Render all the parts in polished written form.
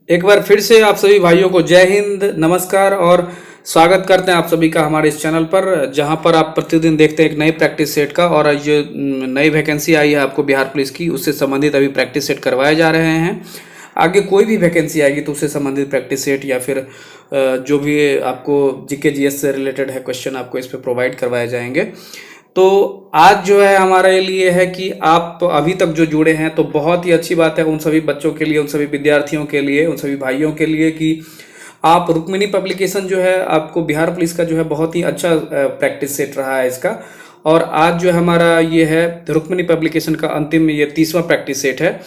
एक बार फिर से आप सभी भाइयों को जय हिंद, नमस्कार और स्वागत करते हैं आप सभी का हमारे इस चैनल पर, जहां पर आप प्रतिदिन देखते हैं एक नई प्रैक्टिस सेट का। और जो नई वैकेंसी आई है आपको बिहार पुलिस की, उससे संबंधित अभी प्रैक्टिस सेट करवाए जा रहे हैं। आगे कोई भी वैकेंसी आएगी तो उससे संबंधित प्रैक्टिस सेट या फिर जो भी आपको जीके जीएस से रिलेटेड है क्वेश्चन, आपको इस पर प्रोवाइड करवाए जाएंगे। तो आज जो है हमारे लिए है कि आप अभी तक जो जुड़े हैं तो बहुत ही अच्छी बात है उन सभी बच्चों के लिए, उन सभी विद्यार्थियों के लिए, उन सभी भाइयों के लिए कि आप रुक्मिणी पब्लिकेशन जो है आपको बिहार पुलिस का जो है बहुत ही अच्छा प्रैक्टिस सेट रहा है इसका। और आज जो हमारा ये है रुक्मिणी पब्लिकेशन का अंतिम ये 30वां प्रैक्टिस सेट है।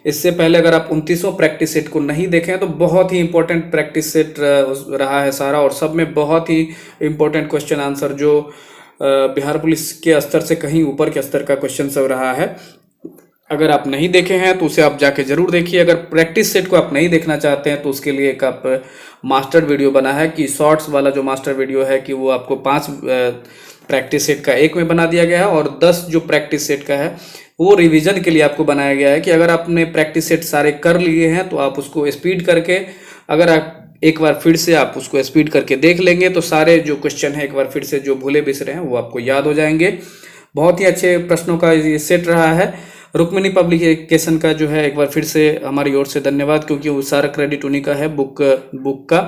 इससे पहले अगर आप 29वां प्रैक्टिस सेट को नहीं देखें तो बहुत ही इंपॉर्टेंट प्रैक्टिस सेट रहा है सारा, और सब में बहुत ही इंपॉर्टेंट क्वेश्चन आंसर जो बिहार पुलिस के स्तर से कहीं ऊपर के स्तर का क्वेश्चन सब रहा है। अगर आप नहीं देखे हैं तो उसे आप जाके जरूर देखिए। अगर प्रैक्टिस सेट को आप नहीं देखना चाहते हैं तो उसके लिए एक आप मास्टर वीडियो बना है कि शॉर्ट्स वाला जो मास्टर वीडियो है कि वो आपको 5 प्रैक्टिस सेट का एक में बना दिया गया है, और 10 जो प्रैक्टिस सेट का है वो रिवीजन के लिए आपको बनाया गया है कि अगर आपने प्रैक्टिस सेट सारे कर लिए हैं तो आप उसको स्पीड करके, अगर आप एक बार फिर से आप उसको स्पीड करके देख लेंगे तो सारे जो क्वेश्चन है एक बार फिर से जो भूले बिसरे हैं वो आपको याद हो जाएंगे। बहुत ही अच्छे प्रश्नों का ये सेट रहा है। रुक्मिणी पब्लिकेशन का जो है एक बार फिर से हमारी ओर से धन्यवाद, क्योंकि वो सारा क्रेडिट उन्हीं का है बुक का।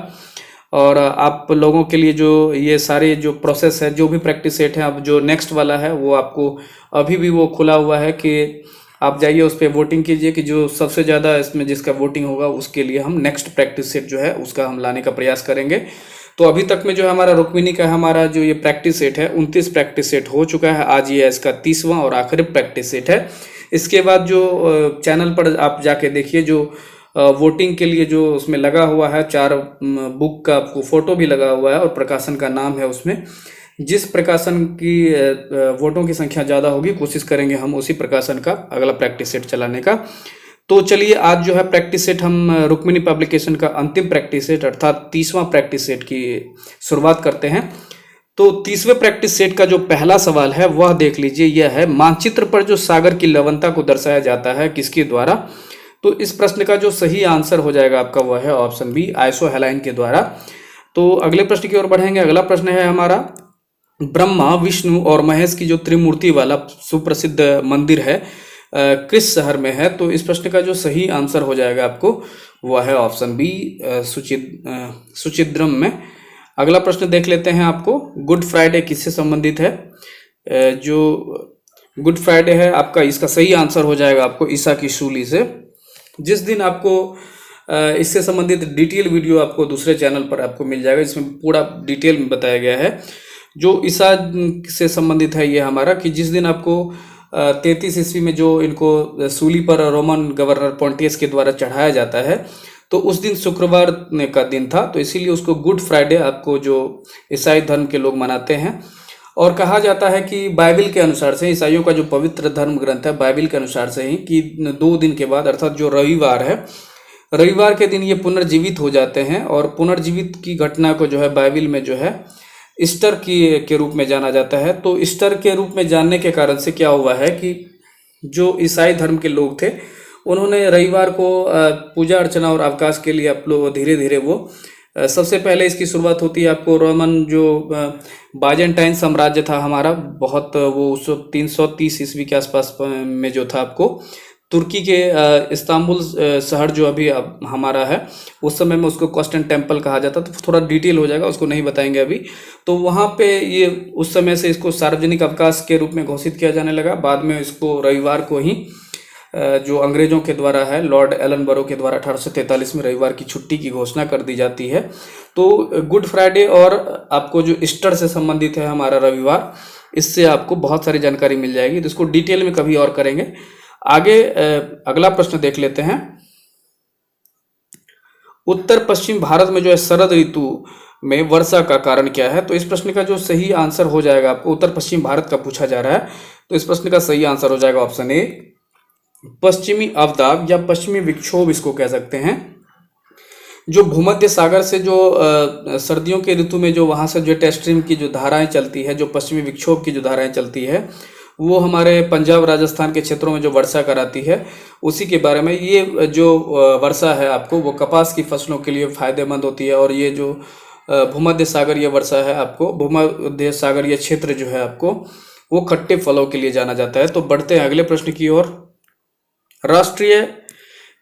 और आप लोगों के लिए जो ये सारे जो प्रोसेस है, जो भी प्रैक्टिस सेट है, अब जो नेक्स्ट वाला है वो आपको अभी भी वो खुला हुआ है कि आप जाइए उस पर वोटिंग कीजिए कि जो सबसे ज़्यादा इसमें जिसका वोटिंग होगा उसके लिए हम नेक्स्ट प्रैक्टिस सेट जो है उसका हम लाने का प्रयास करेंगे। तो अभी तक में जो हमारा रुक्मिणी का हमारा जो ये प्रैक्टिस सेट है 29 प्रैक्टिस सेट हो चुका है। आज ये इसका 30वां और आखिरी प्रैक्टिस सेट है। इसके बाद जो चैनल पर आप जाके देखिए जो वोटिंग के लिए जो उसमें लगा हुआ है 4 बुक का आपको फोटो भी लगा हुआ है और प्रकाशन का नाम है उसमें। जिस प्रकाशन की वोटों की संख्या ज़्यादा होगी कोशिश करेंगे हम उसी प्रकाशन का अगला प्रैक्टिस सेट चलाने का। तो चलिए आज जो है प्रैक्टिस सेट हम रुक्मिणी पब्लिकेशन का अंतिम प्रैक्टिस सेट अर्थात 30वां प्रैक्टिस सेट की शुरुआत करते हैं। तो 30वें प्रैक्टिस सेट का जो पहला सवाल है वह देख लीजिए। यह है, मानचित्र पर जो सागर की लवणता को दर्शाया जाता है किसके द्वारा। तो इस प्रश्न का जो सही आंसर हो जाएगा आपका वह है ऑप्शन बी, आइसोहेलाइन के द्वारा। तो अगले प्रश्न की ओर बढ़ेंगे। अगला प्रश्न है हमारा, ब्रह्मा, विष्णु और महेश की जो त्रिमूर्ति वाला सुप्रसिद्ध मंदिर है किस शहर में है। तो इस प्रश्न का जो सही आंसर हो जाएगा आपको वह है ऑप्शन बी, सुचिद्रम में। अगला प्रश्न देख लेते हैं आपको, गुड फ्राइडे किससे संबंधित है। जो गुड फ्राइडे है आपका, इसका सही आंसर हो जाएगा आपको ईसा की सूली से। जिस दिन आपको इससे संबंधित डिटेल वीडियो आपको दूसरे चैनल पर आपको मिल जाएगा, इसमें पूरा डिटेल में बताया गया है जो ईसा से संबंधित है ये हमारा, कि जिस दिन आपको 33 ईस्वी में जो इनको सूली पर रोमन गवर्नर पोंटियस के द्वारा चढ़ाया जाता है तो उस दिन शुक्रवार का दिन था, तो इसीलिए उसको गुड फ्राइडे आपको जो ईसाई धर्म के लोग मनाते हैं। और कहा जाता है कि बाइबल के अनुसार से, ईसाइयों का जो पवित्र धर्म ग्रंथ है बाइबल के अनुसार से ही, कि 2 दिन के बाद अर्थात जो रविवार है, रविवार के दिन ये पुनर्जीवित हो जाते हैं। और पुनर्जीवित की घटना को जो है बाइबल में जो है ईस्टर के रूप में जाना जाता है। तो ईस्टर के रूप में जानने के कारण से क्या हुआ है कि जो ईसाई धर्म के लोग थे उन्होंने रविवार को पूजा अर्चना और अवकाश के लिए आप लोग धीरे धीरे वो सबसे पहले इसकी शुरुआत होती है आपको रोमन जो बाजेंटाइन साम्राज्य था हमारा, बहुत वो उस 330 ईस्वी के आसपास में जो था आपको तुर्की के इस्तांबुल शहर जो अभी हमारा है, उस समय में उसको कॉन्स्टेंट टेम्पल कहा जाता। तो थोड़ा डिटेल हो जाएगा, उसको नहीं बताएंगे अभी। तो वहाँ पे ये उस समय से इसको सार्वजनिक अवकाश के रूप में घोषित किया जाने लगा। बाद में इसको रविवार को ही जो अंग्रेजों के द्वारा है, लॉर्ड एलनबरो के द्वारा 1843 में रविवार की छुट्टी की घोषणा कर दी जाती है। तो गुड फ्राइडे और आपको जो ईस्टर से संबंधित है हमारा रविवार, इससे आपको बहुत सारी जानकारी मिल जाएगी। तो इसको डिटेल में कभी और करेंगे। आगे अगला प्रश्न देख लेते हैं, उत्तर पश्चिम भारत में जो है शरद ऋतु में वर्षा का कारण क्या है। तो इस प्रश्न का जो सही आंसर हो जाएगा आपको, उत्तर पश्चिम भारत का पूछा जा रहा है तो इस प्रश्न का सही आंसर हो जाएगा ऑप्शन ए, पश्चिमी अवदाब या पश्चिमी विक्षोभ इसको कह सकते हैं। जो भूमध्य सागर से जो सर्दियों के ऋतु में जो वहाँ से जो जेट स्ट्रीम की जो धाराएं चलती है, जो पश्चिमी विक्षोभ की जो धाराएं चलती है, वो हमारे पंजाब राजस्थान के क्षेत्रों में जो वर्षा कराती है उसी के बारे में। ये जो वर्षा है आपको वो कपास की फसलों के लिए फायदेमंद होती है। और ये जो भूमध्य सागरीय वर्षा है आपको, भूमध्य सागरीय क्षेत्र जो है आपको वो खट्टे फलों के लिए जाना जाता है। तो बढ़ते हैं अगले प्रश्न की ओर। राष्ट्रीय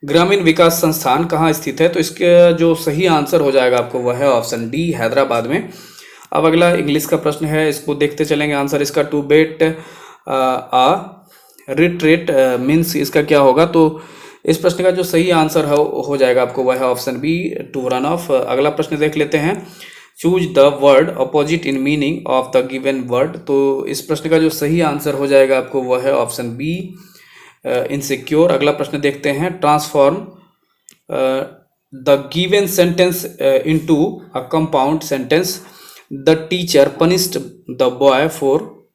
ग्रामीण विकास संस्थान कहाँ स्थित है? तो इसका जो सही आंसर हो जाएगा आपको वह है ऑप्शन डी, हैदराबाद में। अब अगला इंग्लिश का प्रश्न है, इसको देखते चलेंगे आंसर इसका। टू बेट रिट्रेट मीन्स इसका क्या होगा? तो इस प्रश्न का जो सही आंसर हो जाएगा आपको वह है option B, to run off. अगला प्रश्न देख लेते हैं। Choose the word opposite in meaning of the given word. तो इस प्रश्न का जो सही आंसर हो जाएगा आपको वह है ऑप्शन बी, इनसिक्योर। अगला प्रश्न देखते हैं। Transform the given sentence into a compound sentence. The teacher punished the boy for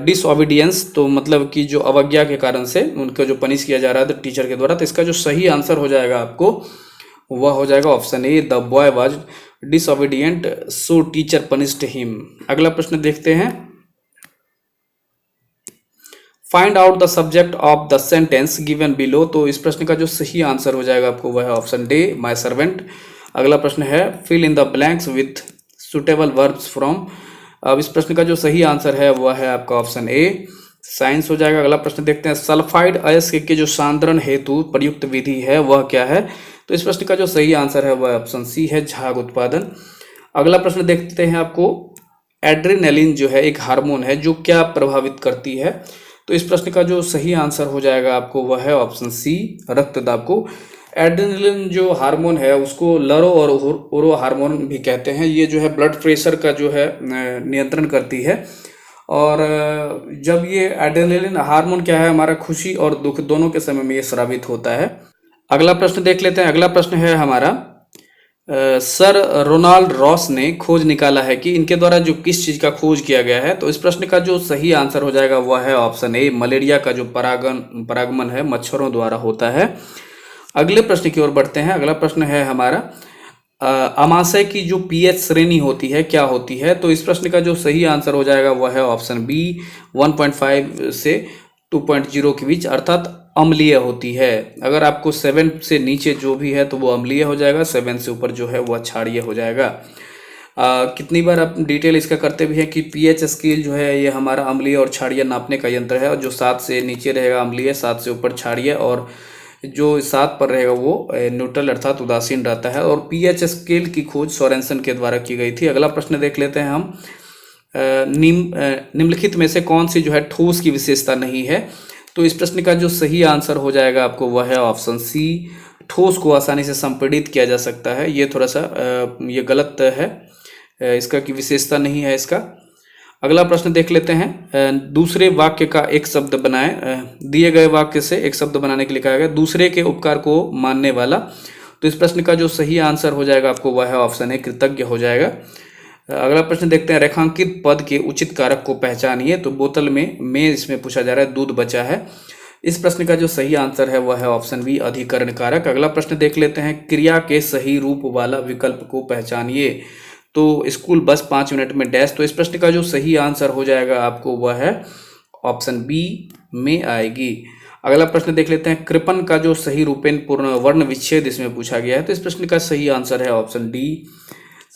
disobedience. तो मतलब कि जो अवज्ञा के कारण से उनको जो पनिश किया जा रहा है टीचर के द्वारा। तो इसका जो सही आंसर हो जाएगा आपको वह हो जाएगा option A, the boy was disobedient so teacher punished him. अगला प्रश्न देखते हैं। Find out the subject of the sentence given below. तो इस प्रश्न का जो सही आंसर हो जाएगा आपको वह है ऑप्शन डी, माय सर्वेंट। अगला प्रश्न है। Fill in the blanks with suitable verbs from. अब इस प्रश्न का जो सही आंसर है वह है आपका ऑप्शन ए, साइंस हो जाएगा। अगला प्रश्न देखते हैं। सल्फाइड अयस्क के जो सांद्रण हेतु प्रयुक्त विधि है वह क्या है? तो इस प्रश्न का जो सही आंसर है वह ऑप्शन सी है, झाग उत्पादन। अगला प्रश्न देखते हैं आपको। एड्रेनलिन जो है एक हार्मोन है जो क्या प्रभावित करती है? तो इस प्रश्न का जो सही आंसर हो जाएगा आपको वह है ऑप्शन सी, रक्तदाब को। एड्रेनलिन जो हार्मोन है उसको लरो और ओरो हार्मोन भी कहते हैं। ये जो है ब्लड प्रेशर का जो है नियंत्रण करती है। और जब ये एड्रेनलिन हार्मोन क्या है, हमारा खुशी और दुख दोनों के समय में ये स्रावित होता है। अगला प्रश्न देख लेते हैं। अगला प्रश्न है हमारा। सर रोनाल्ड रॉस ने खोज निकाला है कि इनके द्वारा जो किस चीज का खोज किया गया है? तो इस प्रश्न का जो सही आंसर हो जाएगा वह है ऑप्शन ए, मलेरिया का जो परागमन है मच्छरों द्वारा होता है। अगले प्रश्न की ओर बढ़ते हैं। अगला प्रश्न है हमारा। अमाशय की जो पीएच श्रेणी होती है क्या होती है? तो इस प्रश्न का जो सही आंसर हो जाएगा वह है ऑप्शन बी, 1.5 से 2.0 के बीच, अर्थात अम्लीय होती है। अगर आपको 7 से नीचे जो भी है तो वो अम्लीय हो जाएगा, 7 से ऊपर जो है वह क्षारीय हो जाएगा। कितनी बार आप डिटेल इसका करते भी हैं कि पीएच स्केल जो है ये हमारा अम्लीय और क्षारीय नापने का यंत्र है। और जो 7 से नीचे रहेगा अम्लीय, 7 से ऊपर क्षारीय, और जो 7 पर रहेगा वो न्यूट्रल अर्थात उदासीन रहता है। और पीएच स्केल की खोज सोरेनसन के द्वारा की गई थी। अगला प्रश्न देख लेते हैं हम। निम्नलिखित में से कौन सी जो है ठोस की विशेषता नहीं है? तो इस प्रश्न का जो सही आंसर हो जाएगा आपको वह है ऑप्शन सी, ठोस को आसानी से संपीड़ित किया जा सकता है। ये थोड़ा सा ये गलत है, इसका की विशेषता नहीं है इसका। अगला प्रश्न देख लेते हैं। दूसरे वाक्य का एक शब्द बनाएं। दिए गए वाक्य से एक शब्द बनाने के लिए कहा गया दूसरे के उपकार को मानने वाला। तो इस प्रश्न का जो सही आंसर हो जाएगा आपको वह है ऑप्शन ए, कृतज्ञ हो जाएगा। अगला प्रश्न देखते हैं। रेखांकित पद के उचित कारक को पहचानिए। तो बोतल में इसमें पूछा जा रहा है दूध बचा है। इस प्रश्न का जो सही आंसर है वह है ऑप्शन बी, अधिकरण कारक। अगला प्रश्न देख लेते हैं। क्रिया के सही रूप वाला विकल्प को पहचानिए। तो स्कूल बस 5 मिनट में डैश। तो इस प्रश्न का जो सही आंसर हो जाएगा आपको वह है ऑप्शन बी में आएगी। अगला प्रश्न देख लेते हैं। कृपन का जो सही रूपेण पूर्ण वर्ण विच्छेद इसमें पूछा गया है। तो इस प्रश्न का सही आंसर है ऑप्शन डी,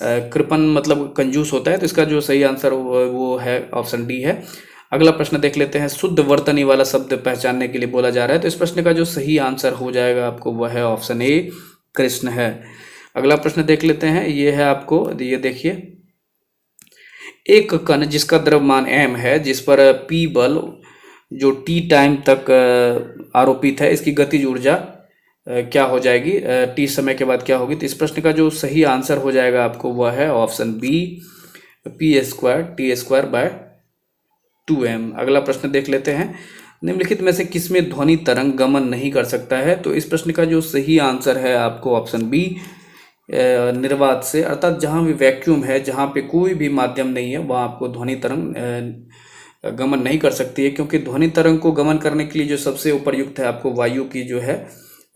कृपन मतलब कंजूस होता है। तो इसका जो सही आंसर वो है ऑप्शन डी है। अगला प्रश्न देख लेते हैं। शुद्ध वर्तनी वाला शब्द पहचानने के लिए बोला जा रहा है। तो इस प्रश्न का जो सही आंसर हो जाएगा आपको वह है ऑप्शन ए, कृष्ण है। अगला प्रश्न देख लेते हैं। ये है आपको, ये देखिए, एक कण जिसका द्रव्यमान m है, जिस पर p बल जो t टाइम तक आरोपित है, इसकी गतिज ऊर्जा क्या हो जाएगी, t समय के बाद क्या होगी? तो इस प्रश्न का जो सही आंसर हो जाएगा आपको वह है ऑप्शन बी, p²t²/2m। अगला प्रश्न देख लेते हैं। निम्नलिखित में से किसमें ध्वनि तरंग गमन नहीं कर सकता है? तो इस प्रश्न का जो सही आंसर है आपको ऑप्शन बी, निर्वात से, अर्थात जहाँ भी वैक्यूम है, जहाँ पे कोई भी माध्यम नहीं है, वहाँ आपको ध्वनि तरंग गमन नहीं कर सकती है। क्योंकि ध्वनि तरंग को गमन करने के लिए जो सबसे उपयुक्त है आपको वायु की जो है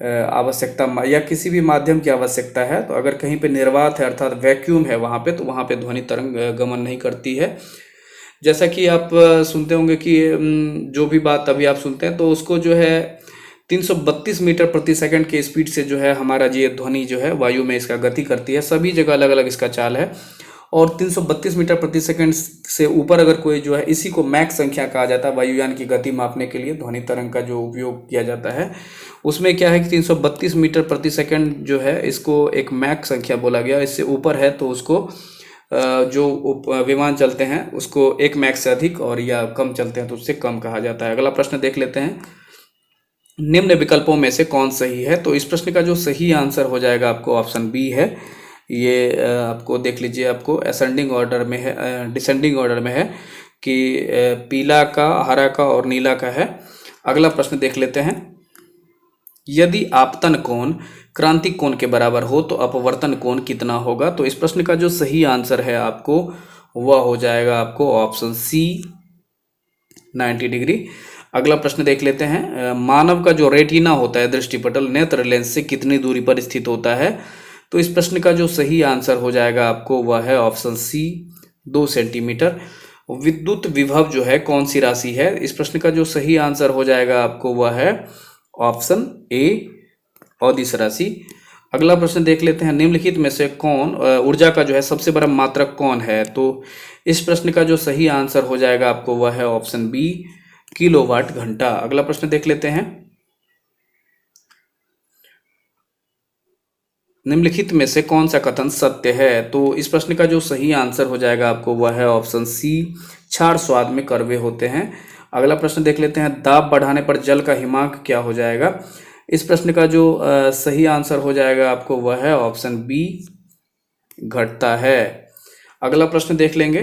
आवश्यकता या किसी भी माध्यम की आवश्यकता है। तो अगर कहीं पे निर्वात है अर्थात वैक्यूम है वहाँ पे, तो वहाँ पे ध्वनि तरंग गमन नहीं करती है। जैसा कि आप सुनते होंगे कि जो भी बात अभी आप सुनते हैं तो उसको जो है 332 मीटर प्रति सेकंड के स्पीड से जो है हमारा ये ध्वनि जो है वायु में इसका गति करती है। सभी जगह अलग अलग इसका चाल है। और 332 मीटर प्रति सेकंड से ऊपर अगर कोई जो है, इसी को मैक संख्या कहा जाता है। वायुयान की गति मापने के लिए ध्वनि तरंग का जो उपयोग किया जाता है उसमें क्या है कि 332 मीटर प्रति सेकंड जो है इसको एक मैक संख्या बोला गया। इससे ऊपर है तो उसको जो विमान चलते हैं उसको एक मैक से अधिक, और या कम चलते हैं तो उससे कम कहा जाता है। अगला प्रश्न देख लेते हैं, निम्न विकल्पों में से कौन सही है? तो इस प्रश्न का जो सही आंसर हो जाएगा आपको ऑप्शन बी है। ये आपको देख लीजिए, आपको असेंडिंग ऑर्डर में है, डिसेंडिंग ऑर्डर में है कि पीला का, हरा का और नीला का है। अगला प्रश्न देख लेते हैं, यदि आपतन कोण क्रांतिक कोण के बराबर हो तो अपवर्तन कोण कितना होगा? तो इस प्रश्न का जो सही आंसर है आपको वह हो जाएगा आपको ऑप्शन सी, 90 डिग्री। अगला प्रश्न देख लेते हैं, मानव का जो रेटिना होता है, दृष्टिपटल, नेत्र लेंस से कितनी दूरी पर स्थित होता है? तो इस प्रश्न का जो सही आंसर हो जाएगा आपको वह है ऑप्शन सी, 2 सेंटीमीटर। विद्युत विभव जो है कौन सी राशि है? इस प्रश्न का जो सही आंसर हो जाएगा आपको वह है ऑप्शन ए, अदिश राशि। अगला प्रश्न देख लेते हैं, निम्नलिखित में से कौन ऊर्जा का जो है सबसे बड़ा मात्रक कौन है? तो इस प्रश्न का जो सही आंसर हो जाएगा आपको वह है ऑप्शन बी, किलोवाट घंटा। अगला प्रश्न देख लेते हैं, निम्नलिखित में से कौन सा कथन सत्य है? तो इस प्रश्न का जो सही आंसर हो जाएगा आपको वह है ऑप्शन सी, क्षार स्वाद में कड़वे होते हैं। अगला प्रश्न देख लेते हैं, दाब बढ़ाने पर जल का हिमांक क्या हो जाएगा? इस प्रश्न का जो सही आंसर हो जाएगा आपको वह है ऑप्शन बी, घटता है। अगला प्रश्न देख लेंगे,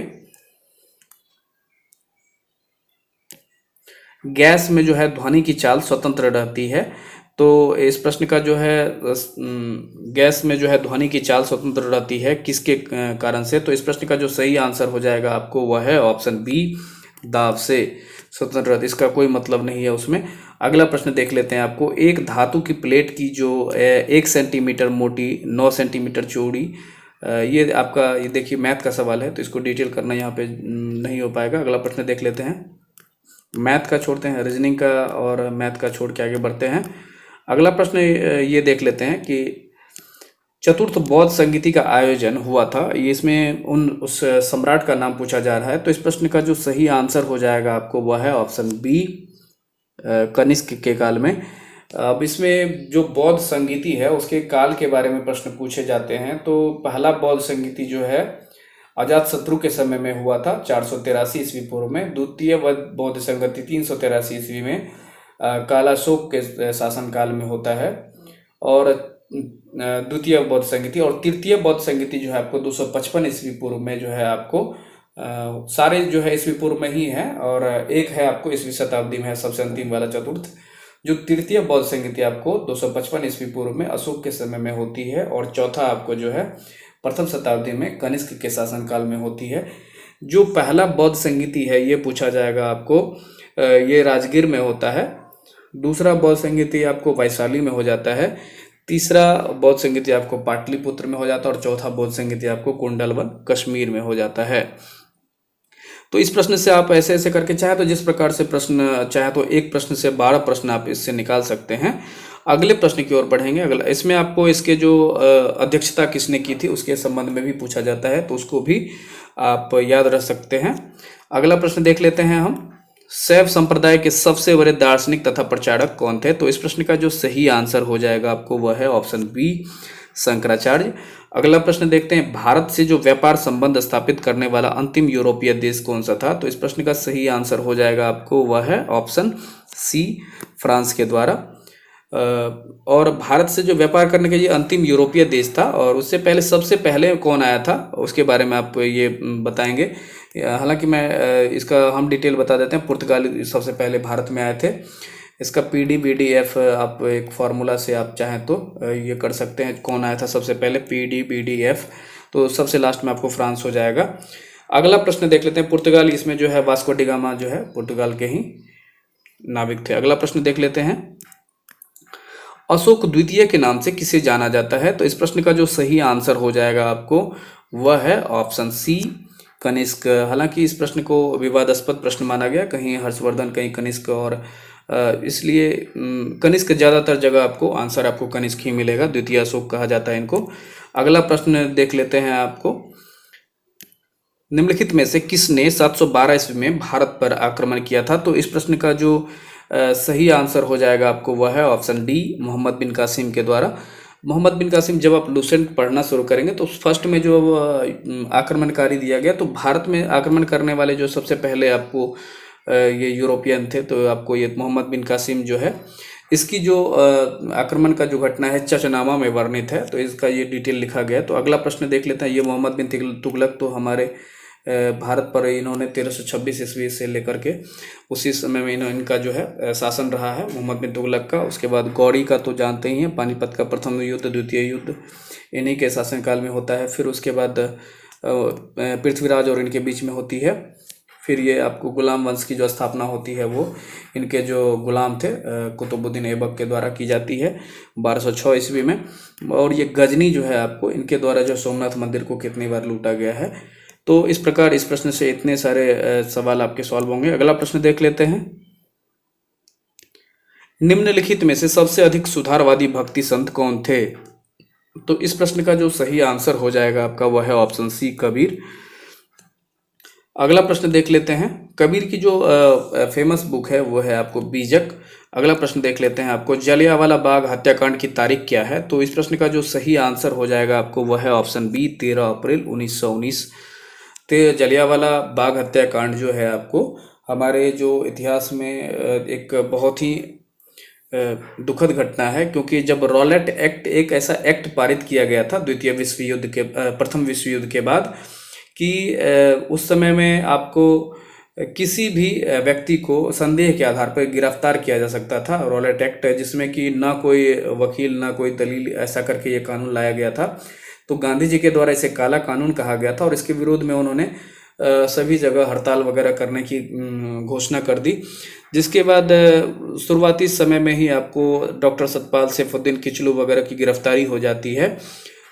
गैस में जो है ध्वनि की चाल स्वतंत्र रहती है। तो इस प्रश्न का जो है गैस में जो है ध्वनि की चाल स्वतंत्र रहती है किसके कारण से? तो इस प्रश्न का जो सही आंसर हो जाएगा आपको वह है ऑप्शन बी, दाब से स्वतंत्र रहती है। इसका कोई मतलब नहीं है उसमें। अगला प्रश्न देख लेते हैं, आपको एक धातु की प्लेट की जो 1 सेंटीमीटर मोटी, 9 सेंटीमीटर चौड़ी, ये आपका, ये देखिए मैथ का सवाल है तो इसको डिटेल करना यहाँ पे नहीं हो पाएगा। अगला प्रश्न देख लेते हैं, मैथ का छोड़ते हैं, रीजनिंग का और मैथ का छोड़ के आगे बढ़ते हैं। अगला प्रश्न ये देख लेते हैं कि चतुर्थ बौद्ध संगीति का आयोजन हुआ था, ये इसमें उस सम्राट का नाम पूछा जा रहा है। तो इस प्रश्न का जो सही आंसर हो जाएगा आपको वह है ऑप्शन बी, कनिष्क के काल में। अब इसमें जो बौद्ध संगीति है उसके काल के बारे में प्रश्न पूछे जाते हैं। तो पहला बौद्ध संगीति जो है अजातशत्रु के समय में हुआ था 483 ईस्वी पूर्व में। द्वितीय बौद्ध संगीति 383 ईस्वी में कालाशोक के शासनकाल में होता है, और द्वितीय बौद्ध संगीति। और तृतीय बौद्ध संगीति जो है आपको 255 ईस्वी पूर्व में जो है आपको सारे जो है ईस्वी पूर्व में ही है, और एक है आपको ईस्वी शताब्दी में है, सबसे अंतिम वाला चतुर्थ। जो तृतीय बौद्ध संगीति आपको 255 ईस्वी पूर्व में अशोक के समय में होती है, और चौथा आपको जो है प्रथम शताब्दी में कनिष्क के शासनकाल में होती है। जो पहला बौद्ध संगीति है ये पूछा जाएगा आपको, ये राजगीर में होता है। दूसरा बौद्ध संगीति आपको वैशाली में हो जाता है। तीसरा बौद्ध संगीति आपको पाटलिपुत्र में हो जाता है, और चौथा बौद्ध संगीति आपको कुंडलवन कश्मीर में हो जाता है। तो इस प्रश्न से आप ऐसे ऐसे करके चाहे तो जिस प्रकार से प्रश्न, चाहे तो एक प्रश्न से 12 प्रश्न आप इससे निकाल सकते हैं। अगले प्रश्न की ओर बढ़ेंगे। अगला, इसमें आपको इसके जो अध्यक्षता किसने की थी उसके संबंध में भी पूछा जाता है, तो उसको भी आप याद रख सकते हैं। अगला प्रश्न देख लेते हैं हम, शैव संप्रदाय के सबसे बड़े दार्शनिक तथा प्रचारक कौन थे? तो इस प्रश्न का जो सही आंसर हो जाएगा आपको वह है ऑप्शन बी, शंकराचार्य। अगला प्रश्न देखते हैं, भारत से जो व्यापार संबंध स्थापित करने वाला अंतिम यूरोपीय देश कौन सा था? तो इस प्रश्न का सही आंसर हो जाएगा आपको वह है ऑप्शन सी, फ्रांस के द्वारा। और भारत से जो व्यापार करने के लिए अंतिम यूरोपीय देश था, और उससे पहले सबसे पहले कौन आया था उसके बारे में आप ये बताएंगे। हालांकि मैं इसका हम डिटेल बता देते हैं। पुर्तगाली सबसे पहले भारत में आए थे। इसका PDBDF आप एक फार्मूला से आप चाहें तो ये कर सकते हैं, कौन आया था सबसे पहले, PDBDF। तो सबसे लास्ट में आपको फ्रांस हो जाएगा। अगला प्रश्न देख लेते हैं, पुर्तगाल, इसमें जो है वास्को डी गामा जो है पुर्तगाल के ही नाविक थे। अगला प्रश्न देख लेते हैं, अशोक द्वितीय के नाम से किसे जाना जाता है? तो इस प्रश्न का जो सही आंसर हो जाएगा आपको वह है ऑप्शन सी, कनिष्क। हालांकि इस प्रश्न को विवादास्पद प्रश्न माना गया, कहीं हर्षवर्धन कहीं कनिष्क, और इसलिए कनिष्क ज़्यादातर जगह आपको आंसर आपको कनिष्क ही मिलेगा। द्वितीय अशोक कहा जाता है इनको। अगला प्रश्न देख लेते हैं आपको। निम्नलिखित में से किसने 712 ईस्वी में भारत पर आक्रमण किया था? तो इस प्रश्न का जो सही आंसर हो जाएगा आपको वह है ऑप्शन डी, मोहम्मद बिन कासिम के द्वारा। मोहम्मद बिन कासिम, जब आप लूसेंट पढ़ना शुरू करेंगे तो फर्स्ट में जो आक्रमणकारी दिया गया, तो भारत में आक्रमण करने वाले जो सबसे पहले आपको ये यूरोपियन थे, तो आपको ये मोहम्मद बिन कासिम जो है, इसकी जो आक्रमण का जो घटना है चचनामा में वर्णित है, तो इसका ये डिटेल लिखा गया है। तो अगला प्रश्न देख लेते हैं। ये मोहम्मद बिन तुगलक तो हमारे भारत पर इन्होंने 1326 ईस्वी से लेकर के उसी समय में इनका जो है शासन रहा है मोहम्मद बिन तुगलक का। उसके बाद गौरी का तो जानते ही हैं, पानीपत का प्रथम युद्ध द्वितीय युद्ध इन्हीं के शासनकाल में होता है। फिर उसके बाद पृथ्वीराज और इनके बीच में होती है। फिर ये आपको गुलाम वंश की जो स्थापना होती है वो इनके जो गुलाम थे कुतुबुद्दीन ऐबक के द्वारा की जाती है 1206 ईस्वी में। और ये गजनी जो है आपको इनके द्वारा जो सोमनाथ मंदिर को कितनी बार लूटा गया है। तो इस प्रकार इस प्रश्न से इतने सारे सवाल आपके सॉल्व होंगे। अगला प्रश्न देख लेते हैं। निम्नलिखित में से सबसे अधिक सुधारवादी भक्ति संत कौन थे? तो इस प्रश्न का जो सही आंसर हो जाएगा आपका वह है ऑप्शन सी, कबीर। अगला प्रश्न देख लेते हैं। कबीर की जो फेमस बुक है वो है आपको बीजक। अगला प्रश्न देख लेते हैं आपको। जलियांवाला बाग हत्याकांड की तारीख क्या है? तो इस प्रश्न का जो सही आंसर हो जाएगा आपको वह है ऑप्शन बी, 13 अप्रैल 1919। तो जलियांवाला बाग हत्याकांड जो है आपको हमारे जो इतिहास में एक बहुत ही दुखद घटना है, क्योंकि जब रॉलेट एक्ट, एक ऐसा एक्ट पारित किया गया था द्वितीय विश्व युद्ध के प्रथम विश्व युद्ध के बाद, कि उस समय में आपको किसी भी व्यक्ति को संदेह के आधार पर गिरफ्तार किया जा सकता था। रॉलेट एक्ट, जिसमें कि ना कोई वकील ना कोई दलील, ऐसा करके ये कानून लाया गया था। तो गांधी जी के द्वारा इसे काला कानून कहा गया था और इसके विरोध में उन्होंने सभी जगह हड़ताल वगैरह करने की घोषणा कर दी। जिसके बाद शुरुआती समय में ही आपको डॉक्टर सतपाल सैफुद्दीन किचलू वगैरह की गिरफ्तारी हो जाती है।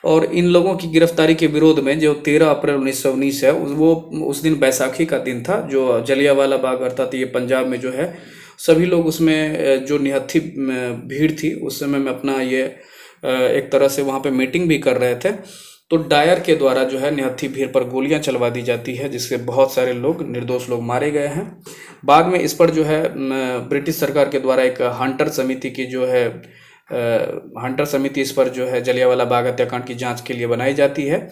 और इन लोगों की गिरफ्तारी के विरोध में जो 13 अप्रैल 1919 है वो उस दिन बैसाखी का दिन था, जो जलियांवाला बाग अर्थात ये पंजाब में जो है, सभी लोग उसमें जो निहत्थी भीड़ थी उस समय में अपना ये एक तरह से वहाँ पे मीटिंग भी कर रहे थे। तो डायर के द्वारा जो है निहत्थी भीड़ पर गोलियां चलवा दी जाती है, जिससे बहुत सारे लोग, निर्दोष लोग मारे गए हैं। बाद में इस पर जो है ब्रिटिश सरकार के द्वारा एक हंटर समिति की जो है हंटर समिति इस पर जो है जलियांवाला बाग हत्याकांड की जांच के लिए बनाई जाती है।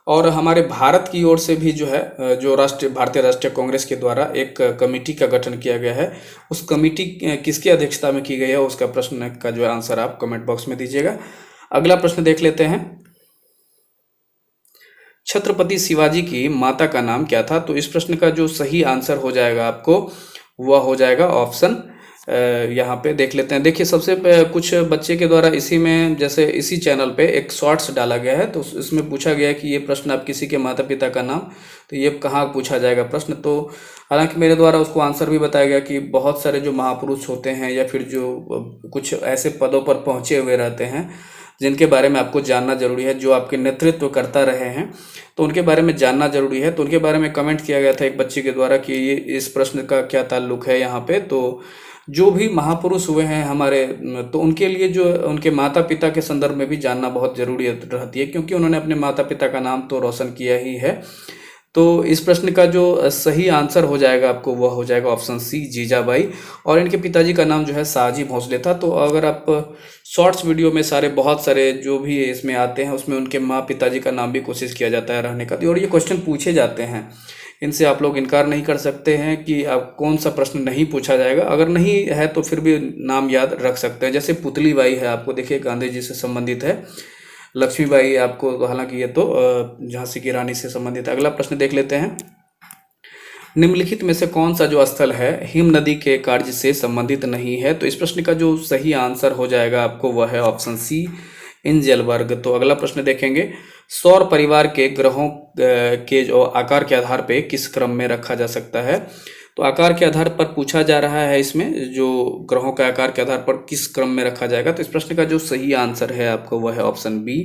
और हमारे भारत की ओर से भी जो है जो भारतीय राष्ट्रीय कांग्रेस के द्वारा एक कमेटी का गठन किया गया है। उस कमेटी किसकी अध्यक्षता में की गई है उसका प्रश्न का जो आंसर आप कमेंट बॉक्स में दीजिएगा। अगला प्रश्न देख लेते हैं। छत्रपति शिवाजी की माता का नाम क्या था? तो इस प्रश्न का जो सही आंसर हो जाएगा आपको वह हो जाएगा ऑप्शन, यहाँ पे देख लेते हैं। देखिए, सबसे कुछ बच्चे के द्वारा इसी में, जैसे इसी चैनल पे एक शॉर्ट्स डाला गया है, तो इसमें पूछा गया कि ये प्रश्न आप किसी के माता पिता का नाम, तो ये कहाँ पूछा जाएगा प्रश्न। तो हालांकि मेरे द्वारा उसको आंसर भी बताया गया कि बहुत सारे जो महापुरुष होते हैं या फिर जो कुछ ऐसे पदों पर पहुंचे हुए रहते हैं जिनके बारे में आपको जानना जरूरी है, जो आपके नेतृत्व करता रहे हैं, तो उनके बारे में जानना जरूरी है। तो उनके बारे में कमेंट किया गया था एक बच्चे के द्वारा कि ये इस प्रश्न का क्या ताल्लुक है यहाँ पे। तो जो भी महापुरुष हुए हैं हमारे, तो उनके लिए जो उनके माता पिता के संदर्भ में भी जानना बहुत जरूरी रहती है, क्योंकि उन्होंने अपने माता पिता का नाम तो रोशन किया ही है। तो इस प्रश्न का जो सही आंसर हो जाएगा आपको वह हो जाएगा ऑप्शन सी, जीजाबाई। और इनके पिताजी का नाम जो है शाहजी भोसले था। तो अगर आप शॉर्ट्स वीडियो में बहुत सारे जो भी इसमें आते हैं उसमें उनके माँ पिताजी का नाम भी कोशिश किया जाता है रहने का, और ये क्वेश्चन पूछे जाते हैं, इनसे आप लोग इनकार नहीं कर सकते हैं कि आप कौन सा प्रश्न नहीं पूछा जाएगा। अगर नहीं है तो फिर भी नाम याद रख सकते हैं। जैसे पुतली बाई है, आपको देखिए गांधी जी से संबंधित है। लक्ष्मीबाई आपको, हालांकि ये तो झांसी की रानी से संबंधित है। अगला प्रश्न देख लेते हैं। निम्नलिखित में से कौन सा जो स्थल है हिम नदी के कार्य से संबंधित नहीं है? तो इस प्रश्न का जो सही आंसर हो जाएगा आपको वह है ऑप्शन सी, इंजलबर्ग। तो अगला प्रश्न देखेंगे। सौर परिवार के ग्रहों के जो आकार के आधार पर किस क्रम में रखा जा सकता है? तो आकार के आधार पर पूछा जा रहा है इसमें, जो ग्रहों के आकार के आधार पर किस क्रम में रखा जाएगा। तो इस प्रश्न का जो सही आंसर है आपको वह है ऑप्शन बी,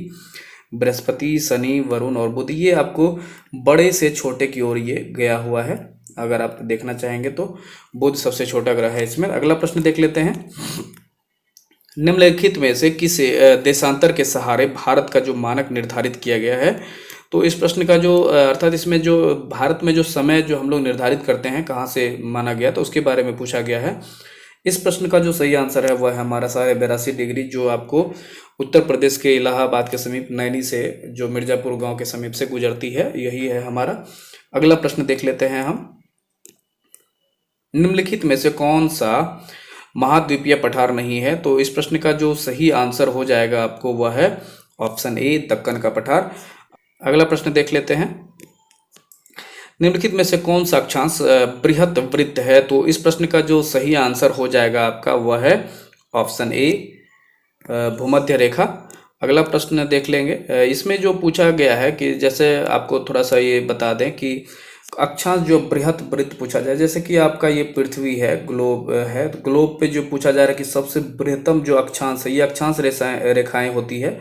बृहस्पति, शनि, वरुण और बुध, ये आपको बड़े से छोटे की ओर ये गया हुआ है। अगर आप देखना चाहेंगे तो बुध सबसे छोटा ग्रह है इसमें। अगला प्रश्न देख लेते हैं, निम्नलिखित में से किस देशांतर के सहारे भारत का जो मानक निर्धारित किया गया है। तो इस प्रश्न का जो अर्थात इसमें जो भारत में जो समय जो हम लोग निर्धारित करते हैं कहाँ से माना गया, तो उसके बारे में पूछा गया है। इस प्रश्न का जो सही आंसर है वह है हमारा 82 डिग्री, जो आपको उत्तर प्रदेश के इलाहाबाद के समीप नैनी से जो मिर्जापुर गांव के समीप से गुजरती है, यही है हमारा। अगला प्रश्न देख लेते हैं हम, निम्नलिखित में से कौन सा महाद्वीपीय पठार नहीं है। तो इस प्रश्न का जो सही आंसर हो जाएगा आपको वह है ऑप्शन ए, दक्कन का पठार। अगला प्रश्न देख लेते हैं, निम्नलिखित में से कौन सा अक्षांश बृहत वृत्त है। तो इस प्रश्न का जो सही आंसर हो जाएगा आपका वह है ऑप्शन ए, भूमध्य रेखा। अगला प्रश्न देख लेंगे, इसमें जो पूछा गया है कि जैसे आपको थोड़ा सा ये बता दें कि अक्षांश जो बृहत वृत्त पूछा जाए, जैसे कि आपका ये पृथ्वी है, ग्लोब है, तो ग्लोब पे जो पूछा जा रहा है कि सबसे बृहत्तम जो अक्षांश है, ये अक्षांश रेखाएं होती है,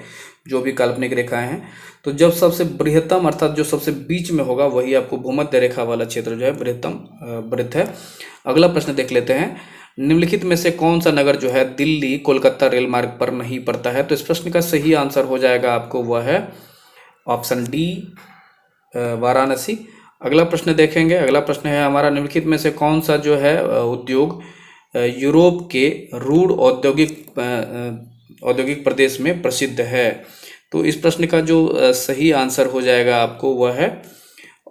जो भी काल्पनिक रेखाएं हैं। तो जब सबसे बृहत्तम अर्थात जो सबसे बीच में होगा वही आपको भूमध्य रेखा वाला क्षेत्र जो है बृहत्तम वृत्त है। अगला प्रश्न देख लेते हैं, निम्नलिखित में से कौन सा नगर जो है दिल्ली कोलकाता रेल मार्ग पर नहीं पड़ता है। तो इस प्रश्न का सही आंसर हो जाएगा आपको वह है ऑप्शन डी, वाराणसी। अगला प्रश्न देखेंगे, अगला प्रश्न है हमारा, निम्नलिखित में से कौन सा जो है उद्योग यूरोप के रूढ़ औद्योगिक प्रदेश में प्रसिद्ध है। तो इस प्रश्न का जो सही आंसर हो जाएगा आपको वह है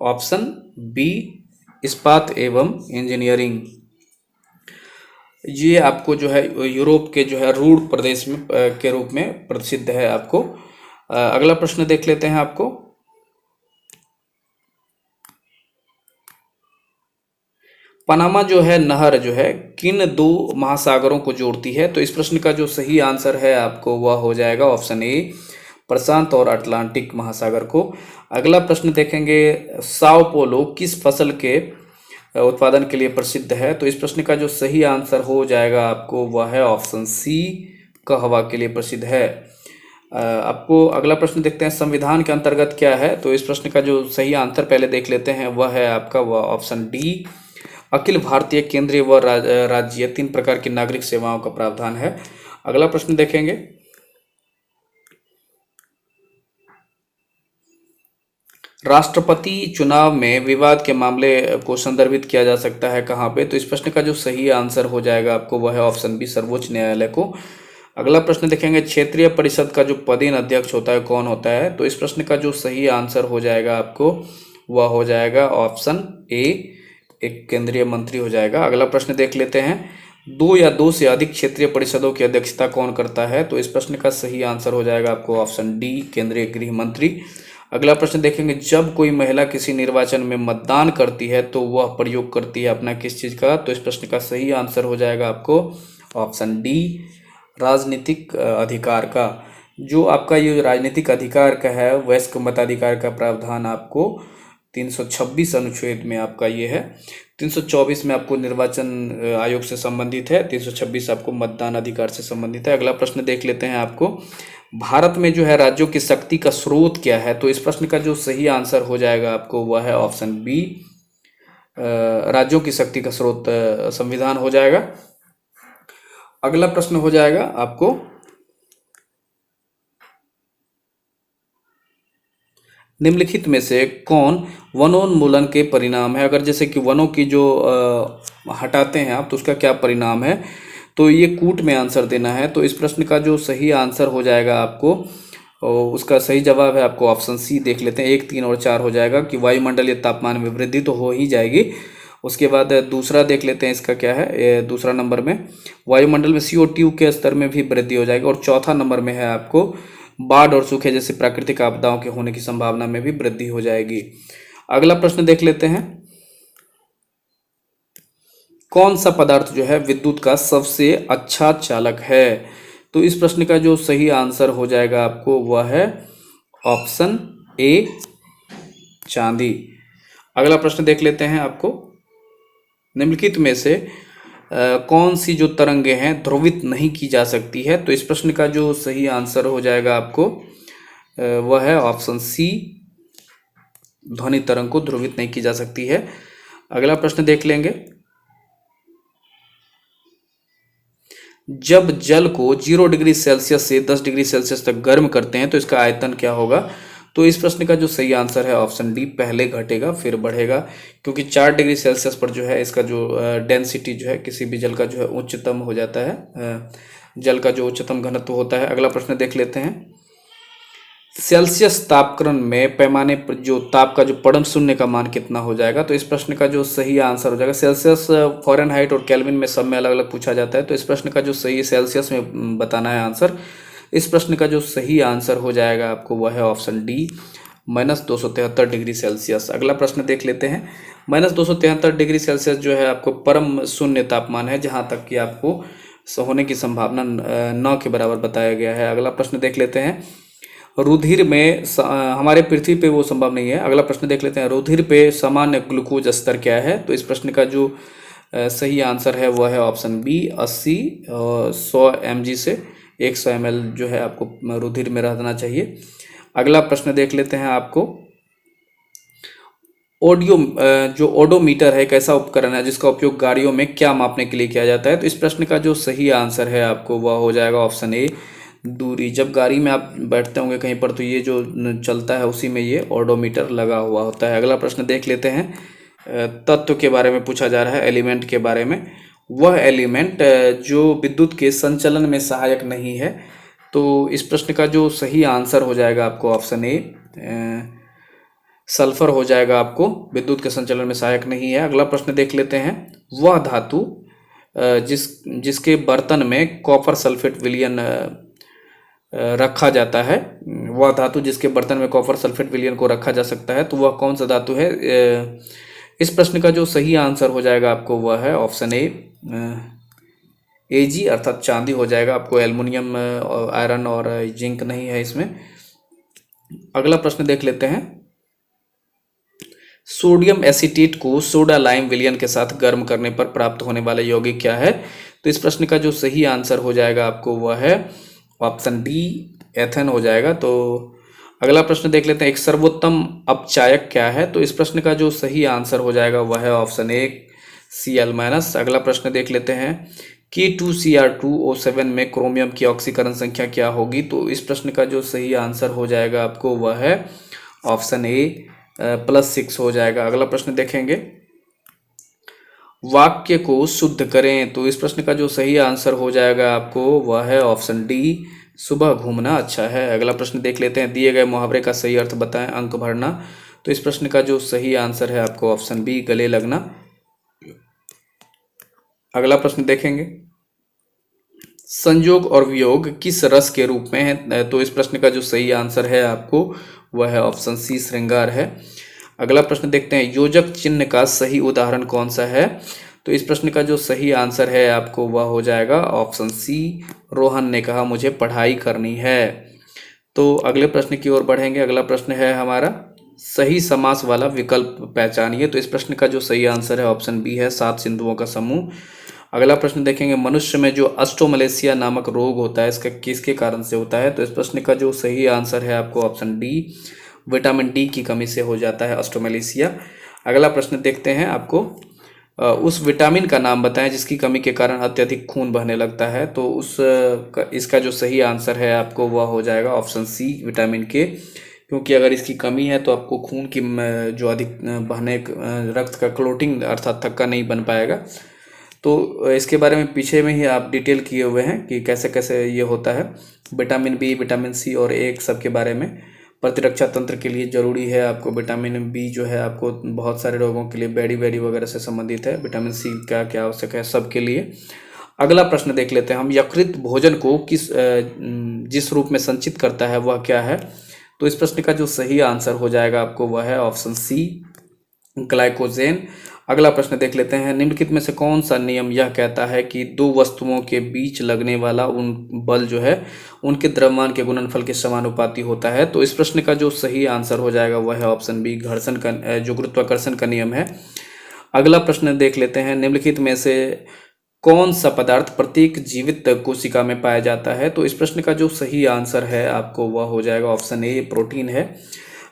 ऑप्शन बी, इस्पात एवं इंजीनियरिंग। ये आपको जो है यूरोप के जो है रूढ़ प्रदेश में के रूप में प्रसिद्ध है आपको। अगला प्रश्न देख लेते हैं आपको, पनामा जो है नहर जो है किन दो महासागरों को जोड़ती है। तो इस प्रश्न का जो सही आंसर है आपको वह हो जाएगा ऑप्शन ए, प्रशांत और अटलांटिक महासागर को। अगला प्रश्न देखेंगे, साओ पोलो किस फसल के उत्पादन के लिए प्रसिद्ध है। तो इस प्रश्न का जो सही आंसर हो जाएगा आपको वह है ऑप्शन सी, कहवा के लिए प्रसिद्ध है। आपको अगला प्रश्न देखते हैं, संविधान के अंतर्गत क्या है। तो इस प्रश्न का जो सही आंसर पहले देख लेते हैं वह है आपका वह ऑप्शन डी, अखिल भारतीय केंद्रीय व राज्य 3 प्रकार की नागरिक सेवाओं का प्रावधान है। अगला प्रश्न देखेंगे, राष्ट्रपति चुनाव में विवाद के मामले को संदर्भित किया जा सकता है कहाँ पे। तो इस प्रश्न का जो सही आंसर हो जाएगा आपको वह है ऑप्शन बी, सर्वोच्च न्यायालय को। अगला प्रश्न देखेंगे, क्षेत्रीय परिषद का जो पदेन अध्यक्ष होता है कौन होता है। तो इस प्रश्न का जो सही आंसर हो जाएगा आपको वह हो जाएगा ऑप्शन ए, एक केंद्रीय मंत्री हो जाएगा। अगला प्रश्न देख लेते हैं, 2 या 2 से अधिक क्षेत्रीय परिषदों की अध्यक्षता कौन करता है। तो इस प्रश्न का सही आंसर हो जाएगा आपको ऑप्शन डी, केंद्रीय गृह मंत्री। अगला प्रश्न देखेंगे, जब कोई महिला किसी निर्वाचन में मतदान करती है तो वह प्रयोग करती है अपना किस चीज़ का। तो इस प्रश्न का सही आंसर हो जाएगा आपको ऑप्शन डी, राजनीतिक अधिकार का। जो आपका ये राजनीतिक अधिकार का है, वयस्क मताधिकार का प्रावधान आपको 326 अनुच्छेद में आपका ये है। 324 में आपको निर्वाचन आयोग से संबंधित है, 326 आपको मतदान अधिकार से संबंधित है। अगला प्रश्न देख लेते हैं आपको, भारत में जो है राज्यों की शक्ति का स्रोत क्या है। तो इस प्रश्न का जो सही आंसर हो जाएगा आपको वह है ऑप्शन बी, राज्यों की शक्ति का स्रोत संविधान हो जाएगा। अगला प्रश्न हो जाएगा आपको, निम्नलिखित में से कौन वनोन्मूलन के परिणाम है। अगर जैसे कि वनों की जो हटाते हैं आप तो उसका क्या परिणाम है। तो ये कूट में आंसर देना है। तो इस प्रश्न का जो सही आंसर हो जाएगा आपको, उसका सही जवाब है आपको ऑप्शन सी, देख लेते हैं 1, 3 और 4 हो जाएगा कि वायुमंडलीय तापमान में वृद्धि तो हो ही जाएगी। उसके बाद दूसरा देख लेते हैं, इसका क्या है, दूसरा नंबर में वायुमंडल में CO2 के स्तर में भी वृद्धि हो जाएगी। और चौथा नंबर में है आपको बाढ़ और सूखे जैसे प्राकृतिक आपदाओं के होने की संभावना में भी वृद्धि हो जाएगी। अगला प्रश्न देख लेते हैं, कौन सा पदार्थ जो है विद्युत का सबसे अच्छा चालक है। तो इस प्रश्न का जो सही आंसर हो जाएगा आपको वह है ऑप्शन ए, चांदी। अगला प्रश्न देख लेते हैं आपको, निम्नलिखित में से कौन सी जो तरंगे हैं ध्रुवित नहीं की जा सकती है। तो इस प्रश्न का जो सही आंसर हो जाएगा आपको वह है ऑप्शन सी, ध्वनि तरंग को ध्रुवित नहीं की जा सकती है। अगला प्रश्न देख लेंगे। जब जल को 0 डिग्री सेल्सियस से 10 डिग्री सेल्सियस तक गर्म करते हैं तो इसका आयतन क्या होगा? तो इस प्रश्न का जो सही आंसर है ऑप्शन डी, पहले घटेगा फिर बढ़ेगा, क्योंकि 4 डिग्री सेल्सियस पर जो है इसका जो डेंसिटी जो है किसी भी जल का जो है उच्चतम हो जाता है, जल का जो उच्चतम घनत्व होता है। अगला प्रश्न देख लेते हैं। सेल्सियस तापक्रम में पैमाने पर जो ताप का जो परम शून्य का मान कितना हो जाएगा? तो इस प्रश्न का जो सही आंसर हो जाएगा, सेल्सियस, फ़ारेनहाइट और केल्विन में सब में अलग अलग पूछा जाता है, तो इस प्रश्न का जो सही सेल्सियस में बताना है आंसर। इस प्रश्न का जो सही आंसर हो जाएगा आपको वह है ऑप्शन डी, -273 डिग्री सेल्सियस। अगला प्रश्न देख लेते हैं। -273 डिग्री सेल्सियस जो है आपको परम शून्य तापमान है, जहाँ तक कि आपको होने की संभावना 9 के बराबर बताया गया है। अगला प्रश्न देख लेते हैं। रुधिर में हमारे पृथ्वी पे वो संभव नहीं है। अगला प्रश्न देख लेते हैं। रुधिर पे सामान्य ग्लूकोज स्तर क्या है? तो इस प्रश्न का जो सही आंसर है वह है ऑप्शन बी, 80 और 100 mg से 100 ml जो है आपको रुधिर में रहना चाहिए। अगला प्रश्न देख लेते हैं आपको। जो ओडोमीटर है एक ऐसा उपकरण है जिसका उपयोग गाड़ियों में क्या मापने के लिए किया जाता है? तो इस प्रश्न का जो सही आंसर है आपको वह हो जाएगा ऑप्शन ए, दूरी। जब गाड़ी में आप बैठते होंगे कहीं पर तो ये जो चलता है उसी में ये ओडोमीटर लगा हुआ होता है। अगला प्रश्न देख लेते हैं। तत्व के बारे में पूछा जा रहा है, एलिमेंट के बारे में। वह एलिमेंट जो विद्युत के संचलन में सहायक नहीं है। तो इस प्रश्न का जो सही आंसर हो जाएगा आपको ऑप्शन ए, सल्फर हो जाएगा, आपको विद्युत के संचलन में सहायक नहीं है। अगला प्रश्न देख लेते हैं। वह धातु जिसके बर्तन में कॉपर सल्फेट विलयन रखा जाता है, वह धातु जिसके बर्तन में कॉपर सल्फेट विलयन को रखा जा सकता है, तो वह कौन सा धातु है? इस प्रश्न का जो सही आंसर हो जाएगा आपको वह है ऑप्शन ए, Ag अर्थात चांदी हो जाएगा। आपको एल्युमिनियम, आयरन और जिंक नहीं है इसमें। अगला प्रश्न देख लेते हैं। सोडियम एसीटेट को सोडा लाइम विलयन के साथ गर्म करने पर प्राप्त होने वाला यौगिक क्या है? तो इस प्रश्न का जो सही आंसर हो जाएगा आपको वह है ऑप्शन डी, एथेन हो जाएगा। तो अगला प्रश्न देख लेते हैं। एक सर्वोत्तम अपचायक क्या है? तो इस प्रश्न का जो सही आंसर हो जाएगा वह है ऑप्शन ए, Cl-। अगला प्रश्न देख लेते हैं। K2Cr2O7 में क्रोमियम की ऑक्सीकरण संख्या क्या होगी? तो इस प्रश्न का जो सही आंसर हो जाएगा आपको वह है ऑप्शन ए, +6 हो जाएगा। अगला प्रश्न देखेंगे। वाक्य को शुद्ध करें। तो इस प्रश्न का जो सही आंसर हो जाएगा आपको वह है ऑप्शन डी, सुबह घूमना अच्छा है। अगला प्रश्न देख लेते हैं। दिए गए मुहावरे का सही अर्थ बताएं, अंक भरना। तो इस प्रश्न का जो सही आंसर है आपको ऑप्शन बी, गले लगना। अगला प्रश्न देखेंगे। संयोग और वियोग किस रस के रूप में है? तो इस प्रश्न का जो सही आंसर है आपको वह है ऑप्शन सी, श्रृंगार है। अगला प्रश्न देखते हैं। योजक चिन्ह का सही उदाहरण कौन सा है? तो इस प्रश्न का जो सही आंसर है आपको वह हो जाएगा ऑप्शन सी, रोहन ने कहा मुझे पढ़ाई करनी है। तो अगले प्रश्न की ओर बढ़ेंगे। अगला प्रश्न है हमारा, सही समास वाला विकल्प पहचानिए। तो इस प्रश्न का जो सही आंसर है ऑप्शन बी है, 7 सिंधुओं का समूह। अगला प्रश्न देखेंगे। मनुष्य में जो ऑस्ट्रोमलेशिया नामक रोग होता है इसका किसके कारण से होता है? तो इस प्रश्न का जो सही आंसर है आपको ऑप्शन डी, विटामिन डी की कमी से हो जाता है ऑस्ट्रोमलेशिया। अगला प्रश्न देखते हैं। आपको उस विटामिन का नाम बताएं जिसकी कमी के कारण अत्यधिक खून बहने लगता है। तो इसका जो सही आंसर है आपको वह हो जाएगा ऑप्शन सी, विटामिन के, क्योंकि अगर इसकी कमी है तो आपको खून की जो अधिक बहने, रक्त का क्लोटिंग अर्थात थक्का नहीं बन पाएगा। तो इसके बारे में पीछे में ही आप डिटेल किए हुए हैं कि कैसे कैसे ये होता है। विटामिन बी, विटामिन सी और ए सब के बारे में। प्रतिरक्षा तंत्र के लिए ज़रूरी है आपको विटामिन बी जो है, आपको बहुत सारे रोगों के लिए, बेडी वगैरह से संबंधित है। विटामिन सी क्या क्या आवश्यक है सबके लिए। अगला प्रश्न देख लेते हैं हम। यकृत भोजन को जिस रूप में संचित करता है वह क्या है? तो इस प्रश्न का जो सही आंसर हो जाएगा आपको वह है ऑप्शन सी, ग्लाइकोजेन। अगला प्रश्न देख लेते हैं। निम्नलिखित में से कौन सा नियम यह कहता है कि दो वस्तुओं के बीच लगने वाला उन बल जो है उनके द्रव्यमान के गुणनफल के समानुपाती होता है? तो इस प्रश्न का जो सही आंसर हो जाएगा वह है ऑप्शन बी, घर्षण का जो गुरुत्वाकर्षण का नियम है। अगला प्रश्न देख लेते हैं। निम्नलिखित में से कौन सा पदार्थ प्रत्येक जीवित कोशिका में पाया जाता है? तो इस प्रश्न का जो सही आंसर है आपको वह हो जाएगा ऑप्शन ए, प्रोटीन है।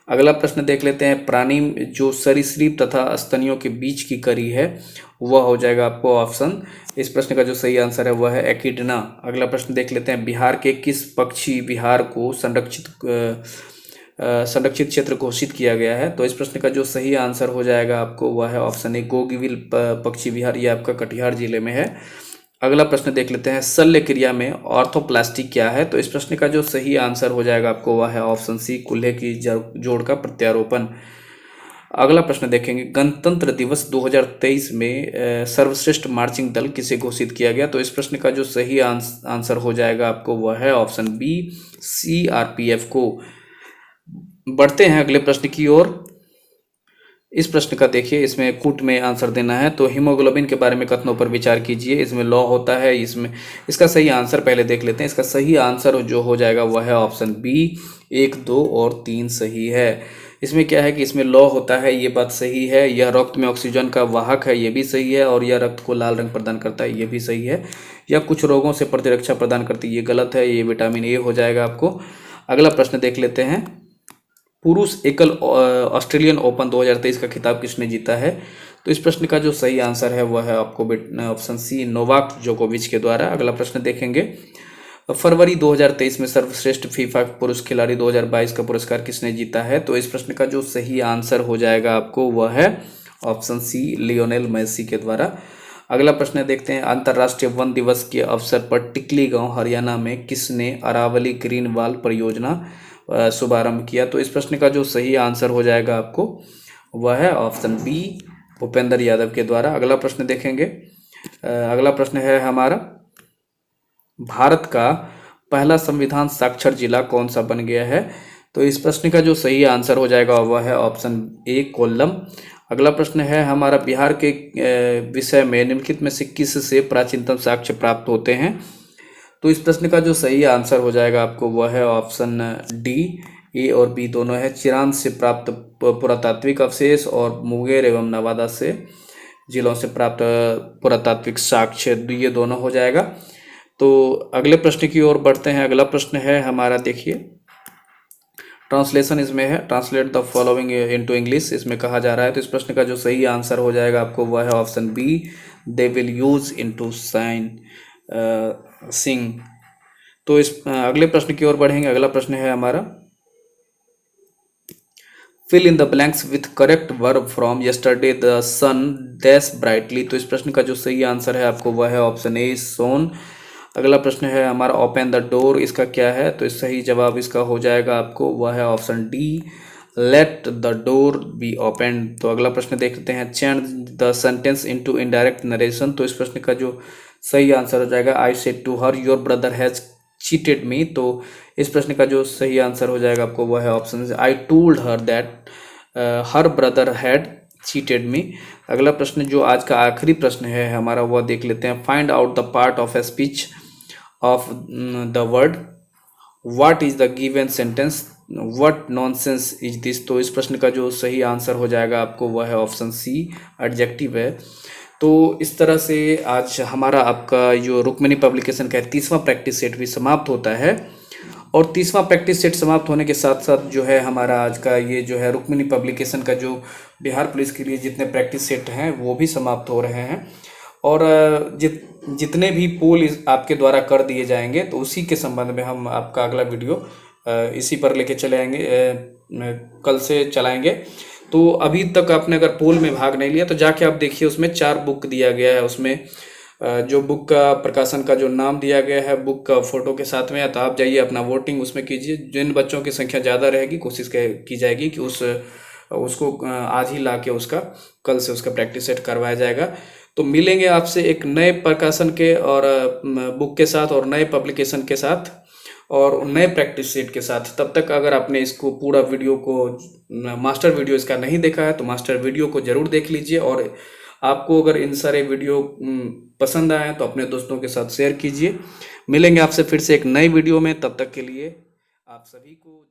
अगला प्रश्न देख लेते हैं। प्राणी जो सरीसृप तथा स्तनियों के बीच की कड़ी है वह हो जाएगा आपको ऑप्शन। इस प्रश्न का जो सही आंसर है वह है एकिडना। अगला प्रश्न देख लेते हैं। बिहार के किस पक्षी विहार को संरक्षित क्षेत्र घोषित किया गया है? तो इस प्रश्न का जो सही आंसर हो जाएगा आपको वह है ऑप्शन ए, गोगविल पक्षी विहार। ये आपका कटिहार जिले में है। अगला प्रश्न देख लेते हैं। शल्य क्रिया में ऑर्थोप्लास्टी क्या है? तो इस प्रश्न का जो सही आंसर हो जाएगा आपको वह है ऑप्शन सी, कूल्हे की जोड़ का प्रत्यारोपण। अगला प्रश्न देखेंगे। गणतंत्र दिवस 2023 में सर्वश्रेष्ठ मार्चिंग दल किसे घोषित किया गया? तो इस प्रश्न का जो सही आंसर हो जाएगा आपको वह है ऑप्शन बी, सीआरपीएफ को। बढ़ते हैं अगले प्रश्न की ओर। इस प्रश्न का देखिए, इसमें कूट में आंसर देना है। तो हीमोग्लोबिन के बारे में कथनों पर विचार कीजिए। इसमें लॉ होता है, इसमें इसका सही आंसर पहले देख लेते हैं। इसका सही आंसर जो हो जाएगा वह है ऑप्शन बी, 1, 2 और 3 सही है। इसमें क्या है कि इसमें लॉ होता है, ये बात सही है। यह रक्त में ऑक्सीजन का वाहक है, ये भी सही है। और यह रक्त को लाल रंग प्रदान करता है, ये भी सही है। यह कुछ रोगों से प्रतिरक्षा प्रदान करती है, ये गलत है। ये विटामिन ए हो जाएगा आपको। अगला प्रश्न देख लेते हैं। पुरुष एकल ऑस्ट्रेलियन ओपन 2023 का खिताब किसने जीता है? तो इस प्रश्न का जो सही आंसर है वह है आपको ऑप्शन सी, नोवाक जोकोविच के द्वारा। अगला प्रश्न देखेंगे। फरवरी 2023 में सर्वश्रेष्ठ फीफा पुरुष खिलाड़ी 2022 का पुरस्कार किसने जीता है? तो इस प्रश्न का जो सही आंसर हो जाएगा आपको वह है ऑप्शन सी, लियोनेल मेसी के द्वारा। अगला प्रश्न देखते हैं। अंतर्राष्ट्रीय वन दिवस के अवसर पर टिकली गांव हरियाणा में किसने अरावली ग्रीन वॉल परियोजना शुभारंभ किया? तो इस प्रश्न का जो सही आंसर हो जाएगा आपको वह है ऑप्शन बी, भूपेंद्र यादव के द्वारा। अगला प्रश्न देखेंगे। अगला प्रश्न है हमारा, भारत का पहला संविधान साक्षर जिला कौन सा बन गया है? तो इस प्रश्न का जो सही आंसर हो जाएगा वह है ऑप्शन ए, कोल्लम। अगला प्रश्न है हमारा, बिहार के विषय में निम्नलिखित में से किस से प्राचीनतम साक्ष्य प्राप्त होते हैं? तो इस प्रश्न का जो सही आंसर हो जाएगा आपको वह है ऑप्शन डी, ए और बी दोनों है। चिरांद से प्राप्त पुरातात्विक अवशेष और मुंगेर एवं नवादा से जिलों से प्राप्त पुरातात्विक साक्ष्य, ये दोनों हो जाएगा। तो अगले प्रश्न की ओर बढ़ते हैं। अगला प्रश्न है हमारा, देखिए ट्रांसलेशन इसमें है, translate the following into English इसमें कहा जा रहा है। तो इस प्रश्न का जो सही आंसर हो जाएगा आपको वह है option B, they will use into sing. तो इस अगले प्रश्न की ओर बढ़ेंगे। अगला प्रश्न है हमारा, fill in the blanks with correct verb from yesterday the sun dash brightly. तो इस प्रश्न का जो सही आंसर है आपको वह है ऑप्शन ए, सोन। अगला प्रश्न है हमारा, ओपन द डोर इसका क्या है? तो इस सही जवाब इसका हो जाएगा आपको वह है option D, let the door be open. तो अगला प्रश्न देखते हैं। Change the sentence into indirect narration. तो इस प्रश्न का जो सही आंसर हो जाएगा, I said to her your brother has cheated me. तो इस प्रश्न का जो सही आंसर हो जाएगा आपको वह है option I told her that her brother had cheated मी। अगला प्रश्न जो आज का आखिरी प्रश्न है हमारा वह देख लेते हैं। Find out the part of a speech of the word what is the given sentence, what nonsense is this. तो इस प्रश्न का जो सही आंसर हो जाएगा आपको वह है ऑप्शन सी, एडजेक्टिव है। तो इस तरह से आज हमारा आपका जो रुक्मिणी पब्लिकेशन का 30वां प्रैक्टिस सेट भी समाप्त होता है। और 30वां प्रैक्टिस सेट समाप्त होने के साथ साथ जो है हमारा आज का ये जो है रुक्मिणी पब्लिकेशन का जो बिहार पुलिस के लिए जितने प्रैक्टिस सेट हैं वो भी समाप्त हो रहे हैं। और जितने भी पोल आपके द्वारा कर दिए जाएंगे तो उसी के संबंध में हम आपका अगला वीडियो इसी पर लेके चले आएंगे, कल से चलाएंगे। तो अभी तक आपने अगर पोल में भाग नहीं लिया तो जाके आप देखिए, उसमें 4 बुक दिया गया है। उसमें जो बुक का प्रकाशन का जो नाम दिया गया है बुक का फोटो के साथ में है, तो आप जाइए अपना वोटिंग उसमें कीजिए। जिन बच्चों की संख्या ज़्यादा रहेगी कोशिश की जाएगी कि उसको आज ही ला के उसका कल से उसका प्रैक्टिस सेट करवाया जाएगा। तो मिलेंगे आपसे एक नए प्रकाशन के और बुक के साथ और नए पब्लिकेशन के साथ और नए प्रैक्टिस सेट के साथ। तब तक अगर आपने इसको पूरा वीडियो को मास्टर वीडियो इसका नहीं देखा है तो मास्टर वीडियो को ज़रूर देख लीजिए। और आपको अगर इन सारे वीडियो पसंद आए तो अपने दोस्तों के साथ शेयर कीजिए। मिलेंगे आपसे फिर से एक नई वीडियो में, तब तक के लिए आप सभी को